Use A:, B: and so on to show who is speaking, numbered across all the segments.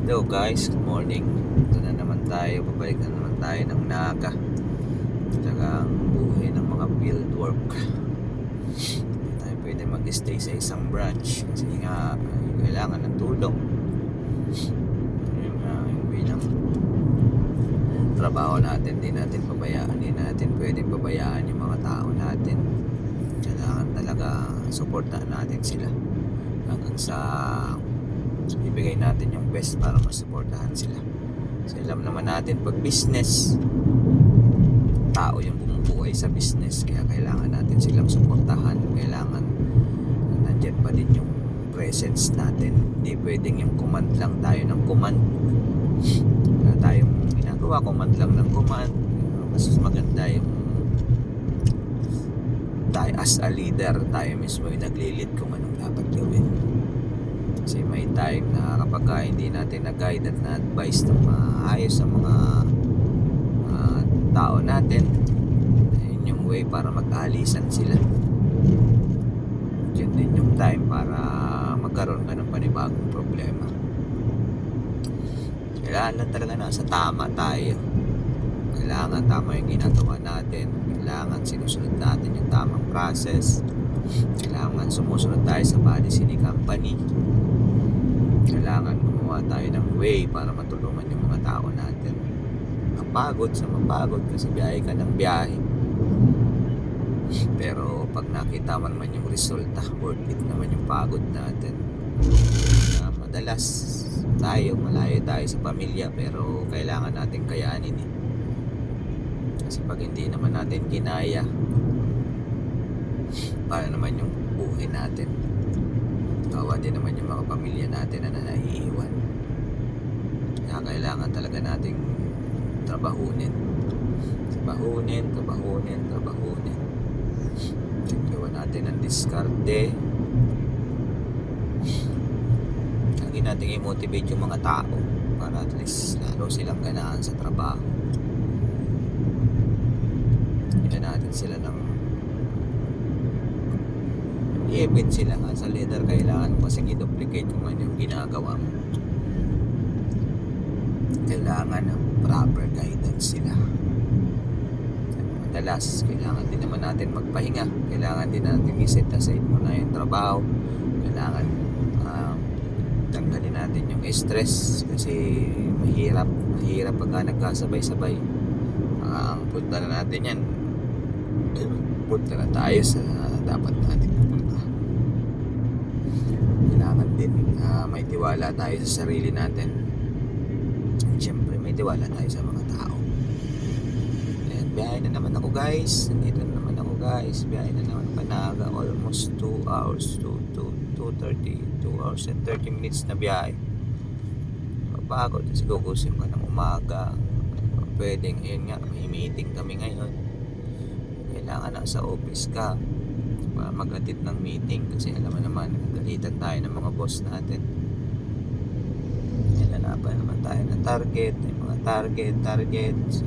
A: Hello guys, good morning. Ito na naman tayo, pabalik na naman tayo ng Naga. Tsaka ang buhay ng mga field work. Hindi tayo pwede mag-stay sa isang branch kasi nga kailangan ng tulong. Yung bilang trabaho natin, di natin pabayaan, di natin pwedeng pabayaan yung mga tao natin. Kailangan talaga supportan natin sila hanggang sa ibigay natin yung best para masuportahan sila. Kasi alam naman natin pag business, tao yung bumubuhay sa business, kaya kailangan natin silang suportahan. Kailangan nandyan pa din yung presence natin. Hindi pwedeng yung command lang tayo ng command. Wala tayong ginagawa, command lang ng command. Mas maganda yung tayo as a leader, tayo mismo yung naglilid kung anong dapat gawin. Kasi may time na kapag hindi natin na-guide at na-advise ng maayos sa mga tao natin, yun yung way para mag-aalisan sila. Yun din yung time para magkaroon ka ng panibagong problema. Kailangan lang talaga nasa tama tayo. Kailangan tama yung ginagawa natin. Kailangan sinusunod natin yung tamang process. Kailangan sumusunod tayo sa policy ni company. Kailangan gumawa tayo ng way para matulungan yung mga tao natin. Mapagod sa mapagod kasi biyahe ka ng biyahe. Pero pag nakita mo naman yung resulta, worth it naman yung pagod natin. Madalas tayo, malayo tayo sa pamilya, pero kailangan natin kayanin eh. Kasi pag hindi naman natin kinaya, paano naman yung buhay natin? Kawa din naman yung mga pamilya natin na naiiwan. Kaya kailangan talaga nating trabahunin. Trabahunin. Iwan natin ang diskarte. Lagi natin i-motivate yung mga tao para at least lalo silang ganahan sa trabaho. Bigyan natin sila ng i-event sila nga sa leader. Kailangan mo kasing i-duplicate kung ano yung ginagawa mo. Kailangan ng proper guidance sila. Madalas kailangan din naman natin magpahinga. Kailangan din natin i-set aside muna yung trabaho. Kailangan tanggalin natin yung stress kasi mahirap pagka nagkasabay-sabay. Ang punta na natin yan, punta na tayo sa dapat natin pupunta. Kailangan din may tiwala tayo sa sarili natin. Siyempre may tiwala tayo sa mga tao. Ayan, biyahe na naman ako guys. Nandito na naman ako guys. Biyahe na naman Panaga. Almost 2 hours to 2 hours and 30 minutes na biyahe. Mapagod kasi gugusin ka ng umaga. Pwedeng, yun nga, may meeting kami ngayon. Kailangan nasa office ka para mag-attend ng meeting kasi alam mo naman, nagalitan tayo ng mga boss natin. Nilalaban naman tayo ng target, yung mga targets.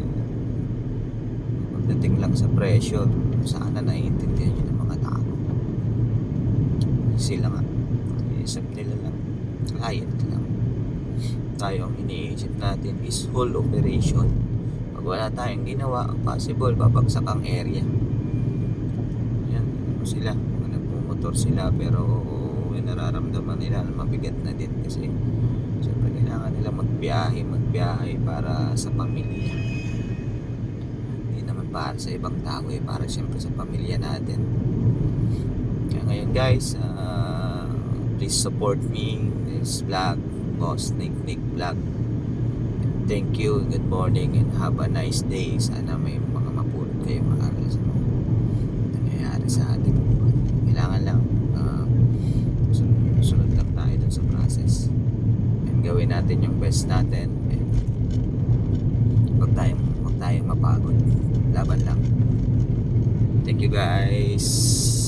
A: Pagdating lang sa presyo, sana naiintindihan yun ng mga tao. Sila nga, isip nila lang, client lang. Tayo ang iniisip natin is whole operation. Pag wala tayong ginawa, possible babagsak ang area. Yan, sila, nagmumotor sila pero nararamdaman nila na mabigat na din kasi siyempre kailangan nila magbiyahe para sa pamilya. Hindi naman para sa ibang tao para siyempre sa pamilya natin. Kaya ngayon guys, please support me this vlog, Boss Nick Vlog. Thank you, good morning and have a nice day. Sana may mga mapulot kayo maaral sa mga nangyayari sa ating buhay. Kailangan lang sunod lang tayo dun sa process and gawin natin yung best natin and wag tayong mapagod, laban lang. Thank you guys.